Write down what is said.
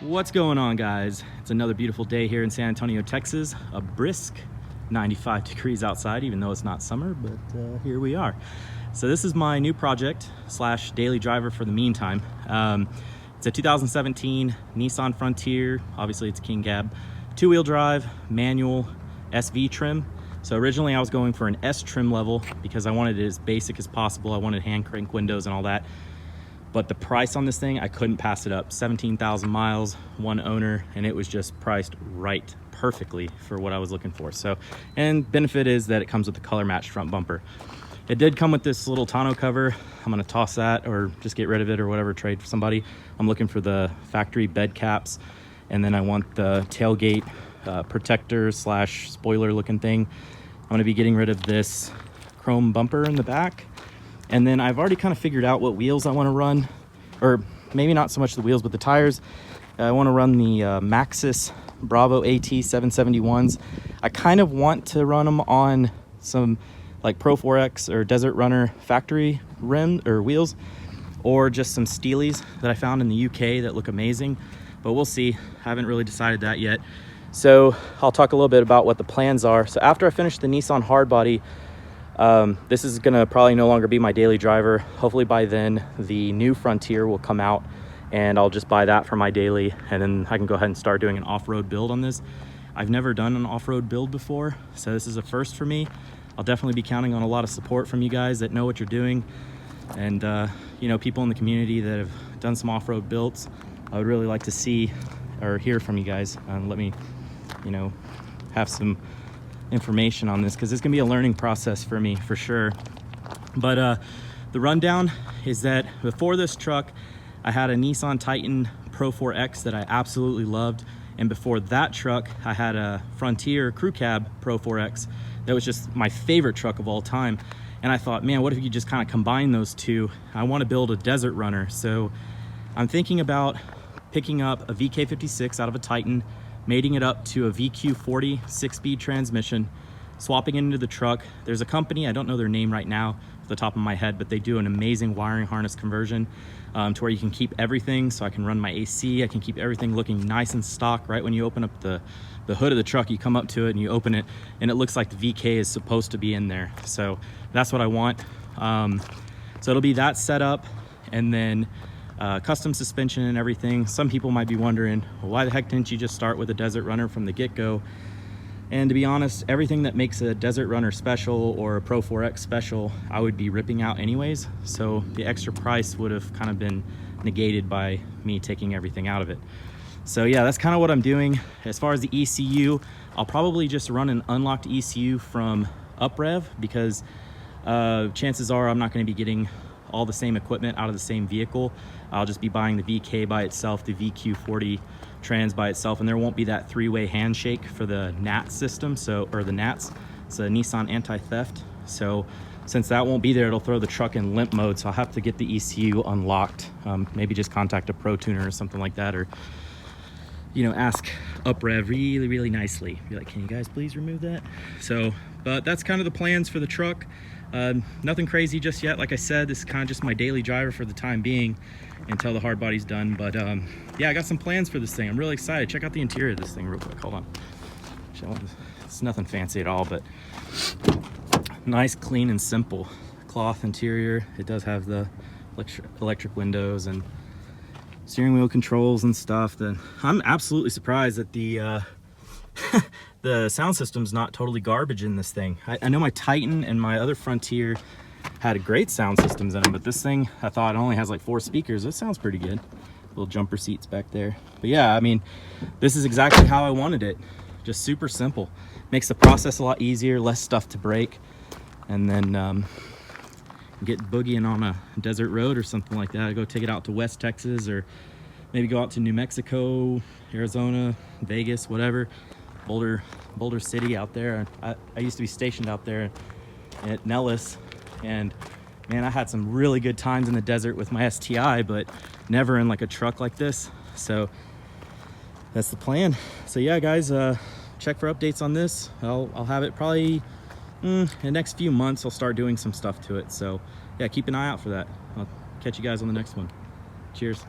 What's going on, guys? It's another beautiful day here in San Antonio, Texas. A brisk 95 degrees outside, even though it's not summer, but here we are. So this is my new project slash daily driver for the meantime. It's a 2017 Nissan Frontier. Obviously it's a king cab, 2-wheel drive, manual, SV trim. So originally I was going for an S trim level because I wanted it as basic as possible. I wanted hand crank windows and all that. But the price on this thing, I couldn't pass it up. 17,000 miles, one owner, and it was just priced right perfectly for what I was looking for. So, and benefit is that it comes with the color matched front bumper. It did come with this little tonneau cover. I'm gonna toss that or just get rid of it or whatever, trade for somebody. I'm looking for the factory bed caps, and then I want the tailgate protector slash spoiler looking thing. I'm gonna be getting rid of this chrome bumper in the back. And then I've already kind of figured out what wheels I want to run, or maybe not so much the wheels, but the tires. I want to run the Maxxis Bravo AT 771s. I kind of want to run them on some like Pro 4X or Desert Runner factory rim or wheels, or just some Steelies that I found in the UK that look amazing, but we'll see. I haven't really decided that yet. So I'll talk a little bit about what the plans are. So after I finish the Nissan hardbody, this is gonna probably no longer be my daily driver. Hopefully by then the new Frontier will come out and I'll just buy that for my daily, and then I can go ahead and start doing an off-road build on this. I've never done an off-road build before, so this is a first for me. I'll definitely be counting on a lot of support from you guys that know what you're doing, and you know, people in the community that have done some off-road builds. I would really like to see or hear from you guys and let me, you know, have some information on this, because it's gonna be a learning process for me for sure. But the rundown is that before this truck I had a Nissan Titan Pro 4X that I absolutely loved, and before that truck I had a Frontier Crew Cab Pro 4X that was just my favorite truck of all time. And I thought, man, what if you just kind of combine those two? I want to build a desert runner, so I'm thinking about picking up a VK56 out of a Titan, mating it up to a VQ40 6-speed transmission, swapping it into the truck. There's a company, I don't know their name right now off the top of my head, but they do an amazing wiring harness conversion to where you can keep everything. So I can run my AC, I can keep everything looking nice and stock. Right when you open up the hood of the truck, you come up to it and you open it and it looks like the VK is supposed to be in there. So that's what I want. So it'll be that setup, and then custom suspension and everything. Some people might be wondering, well, why the heck didn't you just start with a Desert Runner from the get-go? And to be honest, everything that makes a Desert Runner special or a Pro 4X special, I would be ripping out anyways. So the extra price would have kind of been negated by me taking everything out of it. So yeah, that's kind of what I'm doing. As far as the ECU, I'll probably just run an unlocked ECU from UpRev, because chances are I'm not going to be getting all the same equipment out of the same vehicle. I'll just be buying the VK by itself, the VQ40 trans by itself, and there won't be that 3-way handshake for the NAT system, so, or the NATs. It's a Nissan anti-theft. So since that won't be there, it'll throw the truck in limp mode, so I'll have to get the ECU unlocked. Maybe just contact a pro tuner or something like that, or, you know, ask UpRev really nicely. Be like, can you guys please remove that? So, but that's kind of the plans for the truck. Nothing crazy just yet. Like I said, this is kind of just my daily driver for the time being until the hard body's done. But yeah, I got some plans for this thing. I'm really excited. Check out the interior of this thing real quick. Hold on. It's nothing fancy at all, but nice, clean, and simple. Cloth interior. It does have the electric windows and steering wheel controls and stuff. Then I'm absolutely surprised that the the sound system's not totally garbage in this thing. I know my Titan and my other Frontier had great sound systems in them, but this thing, I thought it only has like 4 speakers. It sounds pretty good. Little jumper seats back there. But yeah, I mean, this is exactly how I wanted it. Just super simple. Makes the process a lot easier, less stuff to break. And then get boogieing on a desert road or something like that. I go take it out to West Texas, or maybe go out to New Mexico, Arizona, Vegas, whatever. Boulder City out there. I used to be stationed out there at Nellis, and man, I had some really good times in the desert with my STI, but never in like a truck like this. So that's the plan. So yeah, guys, check for updates on this. I'll have it probably in the next few months. I'll start doing some stuff to it. So yeah, keep an eye out for that. I'll catch you guys on the next one. Cheers.